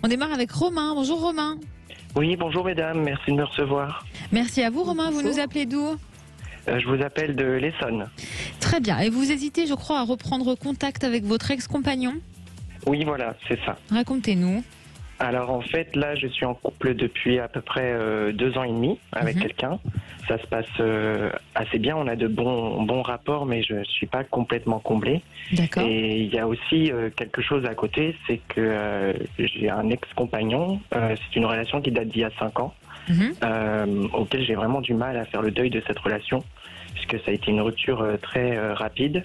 On démarre avec Romain. Bonjour Romain. Oui, bonjour mesdames, merci de me recevoir. Merci à vous Romain, vous nous appelez d'où ? Je vous appelle de l'Essonne. Très bien, et vous hésitez je crois à reprendre contact avec votre ex-compagnon ? Oui, voilà, c'est ça. Racontez-nous. Alors en fait, là, je suis en couple depuis à peu près 2 ans et demi avec quelqu'un. Ça se passe assez bien, on a de bons rapports, mais je ne suis pas complètement comblé. D'accord. Et il y a aussi quelque chose à côté, c'est que j'ai un ex-compagnon. C'est une relation qui date d'il y a 5 ans, auquel j'ai vraiment du mal à faire le deuil de cette relation, puisque ça a été une rupture très rapide.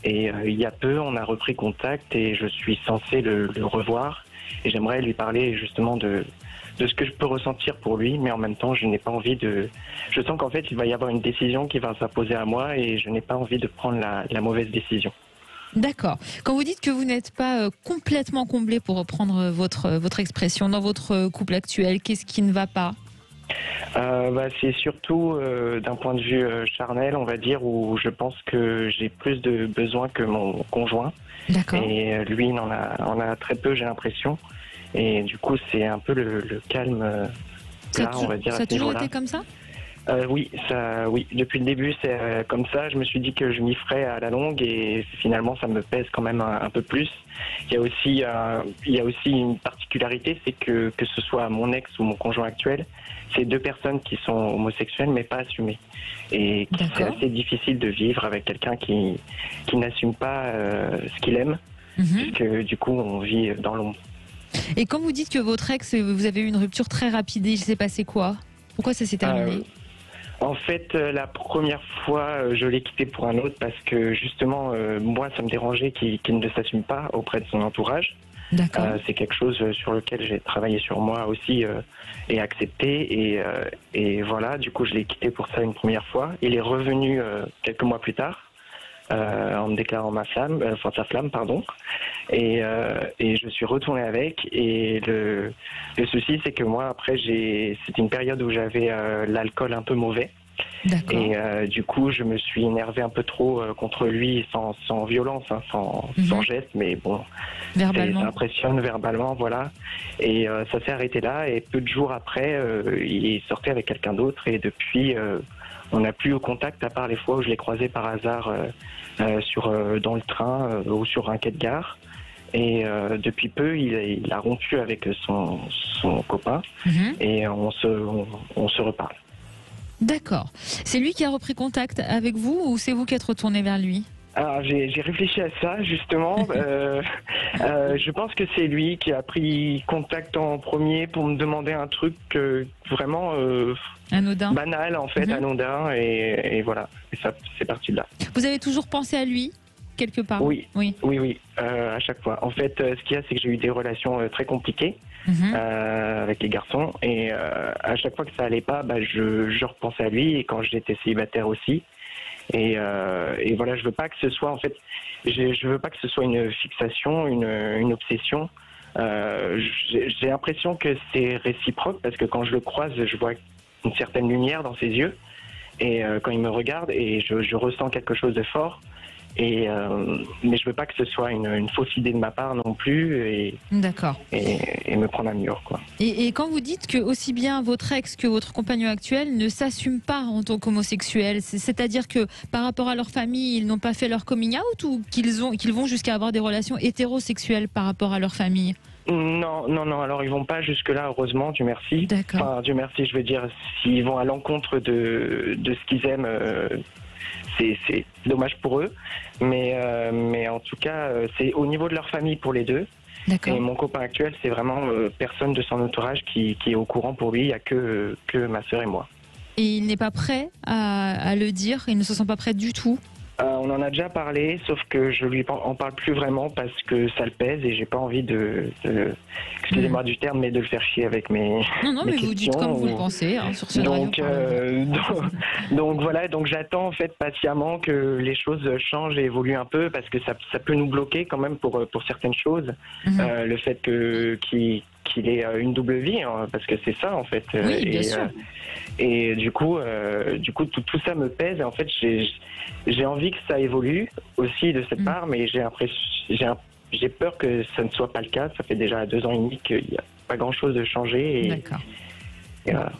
Et il y a peu, on a repris contact et je suis censé le revoir. Et j'aimerais lui parler justement de ce que je peux ressentir pour lui, mais en même temps, je n'ai pas envie de... Je sens qu'en fait, il va y avoir une décision qui va s'imposer à moi et je n'ai pas envie de prendre la mauvaise décision. D'accord. Quand vous dites que vous n'êtes pas complètement comblé, pour reprendre votre expression, dans votre couple actuel, qu'est-ce qui ne va pas ? C'est surtout d'un point de vue charnel, on va dire, où je pense que j'ai plus de besoins que mon conjoint. D'accord. Et lui, il en a très peu, j'ai l'impression. Et du coup, c'est un peu le calme là, on va dire. Ça a toujours été comme ça ? Oui, depuis le début, c'est comme ça. Je me suis dit que je m'y ferais à la longue et finalement, ça me pèse quand même un peu plus. Il y a aussi une particularité, c'est que ce soit mon ex ou mon conjoint actuel, c'est 2 personnes qui sont homosexuelles mais pas assumées. Et c'est assez difficile de vivre avec quelqu'un qui n'assume pas ce qu'il aime, puisque du coup, on vit dans l'ombre. Et quand vous dites que votre ex, vous avez eu une rupture très rapide, il s'est passé quoi ? Pourquoi ça s'est terminé ? En fait, la première fois, je l'ai quitté pour un autre parce que justement, moi, ça me dérangeait qu'il ne s'assume pas auprès de son entourage. D'accord. C'est quelque chose sur lequel j'ai travaillé sur moi aussi et accepté. Et voilà, du coup, je l'ai quitté pour ça une première fois. Il est revenu quelques mois plus tard en me déclarant sa flamme, pardon. Et je suis retourné avec. Et le souci, c'est que moi, après, c'était une période où j'avais l'alcool un peu mauvais. D'accord. Et du coup, je me suis énervé un peu trop contre lui, sans violence, hein, sans geste, mais bon, verbalement. Ça impressionne verbalement, voilà. Et ça s'est arrêté là. Et peu de jours après, il sortait avec quelqu'un d'autre. Et depuis, on n'a plus eu contact, à part les fois où je l'ai croisé par hasard dans le train ou sur un quai de gare. Et depuis peu, il a rompu avec son copain et on se reparle. D'accord. C'est lui qui a repris contact avec vous ou c'est vous qui êtes retourné vers lui ? Alors j'ai réfléchi à ça justement. Je pense que c'est lui qui a pris contact en premier pour me demander un truc vraiment anodin, banal en fait, anodin et voilà. Et ça, c'est parti de là. Vous avez toujours pensé à lui quelque part ? Oui. À chaque fois. En fait, ce qu'il y a, c'est que j'ai eu des relations très compliquées avec les garçons et à chaque fois que ça allait pas, je repensais à lui et quand j'étais célibataire aussi. Et voilà, je veux pas que ce soit en fait, je veux pas que ce soit une fixation, une obsession. J'ai l'impression que c'est réciproque parce que quand je le croise, je vois une certaine lumière dans ses yeux et quand il me regarde et je ressens quelque chose de fort. Mais je veux pas que ce soit une fausse idée de ma part non plus D'accord. Et me prendre à mur, quoi. Et quand vous dites que aussi bien votre ex que votre compagnon actuel ne s'assument pas en tant qu'homosexuels, c'est-à-dire que par rapport à leur famille, ils n'ont pas fait leur coming out ou qu'ils vont jusqu'à avoir des relations hétérosexuelles par rapport à leur famille ? Non. Alors ils vont pas jusque là, heureusement, Dieu merci. D'accord. Enfin, Dieu merci, je veux dire, s'ils vont à l'encontre de ce qu'ils aiment. C'est dommage pour eux, mais en tout cas, c'est au niveau de leur famille pour les deux. D'accord. Et mon copain actuel, c'est vraiment personne de son entourage qui est au courant pour lui, il n'y a que ma sœur et moi. Et il n'est pas prêt à le dire, il ne se sent pas prêt du tout ? On en a déjà parlé, sauf que je lui en parle plus vraiment parce que ça le pèse et j'ai pas envie excusez-moi du terme, mais de le faire chier avec mes Non, mes mais vous dites comme vous le pensez sur ce donc voilà, donc j'attends en fait patiemment que les choses changent et évoluent un peu parce que ça peut nous bloquer quand même pour certaines choses. Le fait qu'il ait une double vie, hein, parce que c'est ça en fait. Oui, bien sûr. Et du coup, tout ça me pèse et en fait j'ai envie que ça évolue aussi de cette part, mais j'ai j'ai peur que ça ne soit pas le cas. Ça fait déjà 2 ans et demi qu'il n'y a pas grand-chose de changé. D'accord. Et voilà.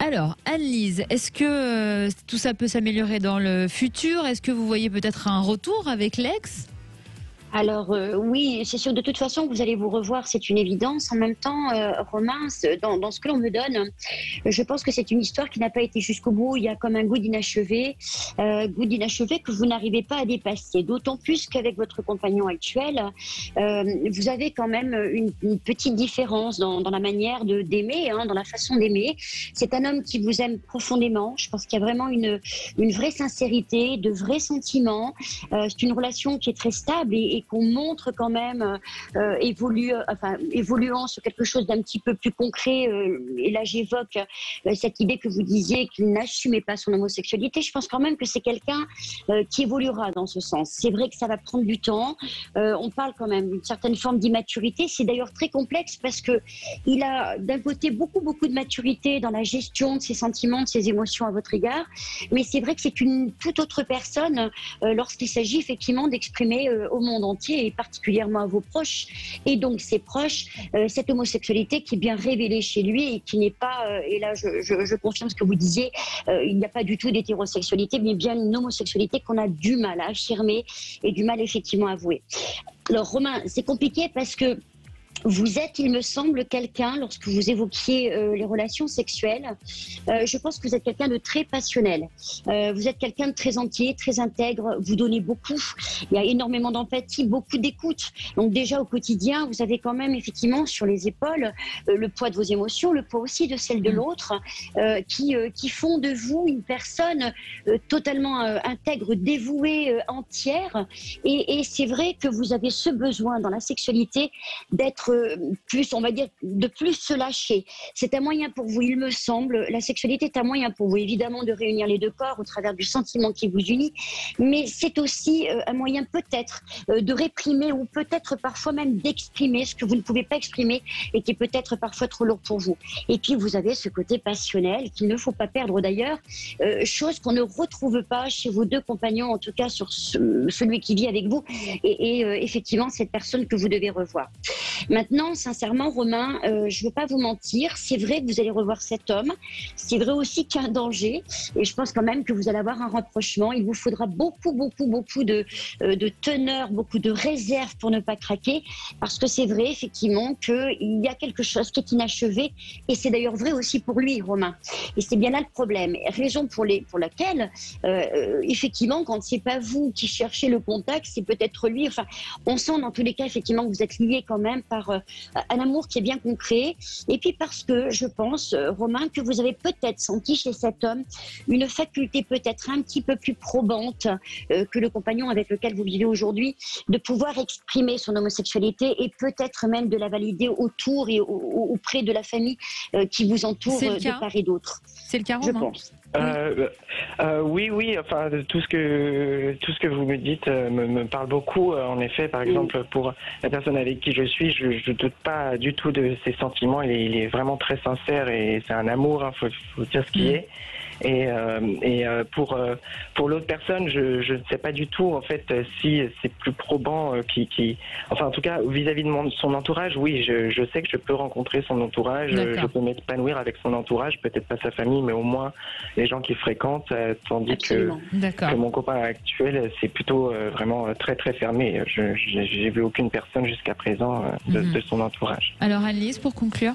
Alors, Anne-Lise, est-ce que tout ça peut s'améliorer dans le futur? Est-ce que vous voyez peut-être un retour avec l'ex? Alors oui, c'est sûr, de toute façon, vous allez vous revoir, c'est une évidence. En même temps, Romain, dans ce que l'on me donne, je pense que c'est une histoire qui n'a pas été jusqu'au bout. Il y a comme un goût d'inachevé que vous n'arrivez pas à dépasser. D'autant plus qu'avec votre compagnon actuel, vous avez quand même une petite différence dans la manière d'aimer, dans la façon d'aimer. C'est un homme qui vous aime profondément. Je pense qu'il y a vraiment une vraie sincérité, de vrais sentiments. C'est une relation qui est très stable et qu'on montre quand même évoluant sur quelque chose d'un petit peu plus concret. Et là, j'évoque cette idée que vous disiez qu'il n'assumait pas son homosexualité. Je pense quand même que c'est quelqu'un qui évoluera dans ce sens. C'est vrai que ça va prendre du temps. On parle quand même d'une certaine forme d'immaturité. C'est d'ailleurs très complexe parce que il a d'un côté beaucoup de maturité dans la gestion de ses sentiments, de ses émotions à votre égard. Mais c'est vrai que c'est une toute autre personne lorsqu'il s'agit effectivement d'exprimer au monde entier et particulièrement à vos proches et donc ses proches cette homosexualité qui est bien révélée chez lui et qui n'est pas et là je confirme ce que vous disiez, il n'y a pas du tout d'hétérosexualité mais bien une homosexualité qu'on a du mal à affirmer et du mal effectivement à avouer. Alors Romain, c'est compliqué parce que vous êtes, il me semble, quelqu'un, lorsque vous évoquiez les relations sexuelles, je pense que vous êtes quelqu'un de très passionnel. Vous êtes quelqu'un de très entier, très intègre, vous donnez beaucoup. Il y a énormément d'empathie, beaucoup d'écoute. Donc déjà au quotidien, vous avez quand même effectivement sur les épaules le poids de vos émotions, le poids aussi de celle de l'autre, qui font de vous une personne totalement intègre, dévouée, entière. Et c'est vrai que vous avez ce besoin dans la sexualité d'être plus, on va dire, de plus se lâcher. C'est un moyen pour vous, il me semble, la sexualité est un moyen pour vous, évidemment, de réunir les deux corps au travers du sentiment qui vous unit, mais c'est aussi un moyen peut-être de réprimer ou peut-être parfois même d'exprimer ce que vous ne pouvez pas exprimer et qui est peut-être parfois trop lourd pour vous. Et puis vous avez ce côté passionnel qu'il ne faut pas perdre d'ailleurs, chose qu'on ne retrouve pas chez vos deux compagnons, en tout cas sur celui qui vit avec vous et effectivement cette personne que vous devez revoir. Maintenant, sincèrement, Romain, je ne veux pas vous mentir, c'est vrai que vous allez revoir cet homme, c'est vrai aussi qu'il y a un danger, et je pense quand même que vous allez avoir un rapprochement. Il vous faudra beaucoup de teneur, beaucoup de réserve pour ne pas craquer, parce que c'est vrai effectivement qu'il y a quelque chose qui est inachevé, et c'est d'ailleurs vrai aussi pour lui, Romain. Et c'est bien là le problème, raison pour laquelle, effectivement, quand c'est pas vous qui cherchez le contact, c'est peut-être lui. Enfin, on sent dans tous les cas effectivement que vous êtes liés quand même par un amour qui est bien concret, et puis parce que je pense, Romain, que vous avez peut-être senti chez cet homme une faculté peut-être un petit peu plus probante que le compagnon avec lequel vous vivez aujourd'hui, de pouvoir exprimer son homosexualité et peut-être même de la valider autour et auprès de la famille qui vous entoure de part et d'autre. C'est le cas, Romain, je pense. Oui, enfin tout ce que vous me dites me parle beaucoup. En effet, par exemple, pour la personne avec qui je suis, je doute pas du tout de ses sentiments. Il est vraiment très sincère et c'est un amour. Faut dire ce qui est. Et pour l'autre personne, je ne sais pas du tout en fait si c'est plus probant enfin en tout cas vis-à-vis de son entourage, oui, je sais que je peux rencontrer son entourage, je peux m'épanouir avec son entourage, peut-être pas sa famille, mais au moins les gens qu'il fréquente, tandis que mon copain actuel, c'est plutôt vraiment très très fermé. J'ai vu aucune personne jusqu'à présent de son entourage. Alors Anne-Lise, pour conclure.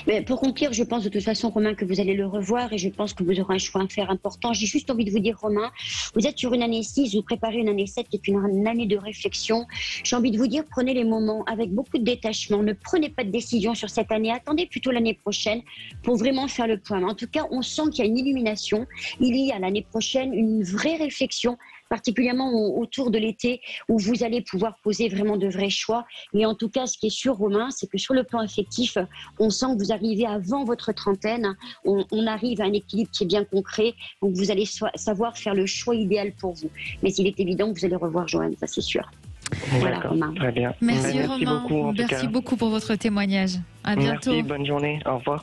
Mais pour conclure, je pense de toute façon, Romain, que vous allez le revoir et je pense que vous aurez un choix à faire important. J'ai juste envie de vous dire, Romain, vous êtes sur une année 6, vous préparez une année 7 qui est une année de réflexion. J'ai envie de vous dire, prenez les moments avec beaucoup de détachement. Ne prenez pas de décision sur cette année. Attendez plutôt l'année prochaine pour vraiment faire le point. Mais en tout cas, on sent qu'il y a une illumination. Il y a l'année prochaine une vraie réflexion, particulièrement autour de l'été, où vous allez pouvoir poser vraiment de vrais choix. Et en tout cas, ce qui est sûr, Romain, c'est que sur le plan affectif, on sent que vous arrivez avant votre trentaine, on arrive à un équilibre qui est bien concret, donc vous allez savoir faire le choix idéal pour vous. Mais il est évident que vous allez revoir Joanne, ça c'est sûr. Voilà, Romain. Très bien. Merci Romain, beaucoup, merci beaucoup pour votre témoignage. À bientôt. Merci, bonne journée, au revoir.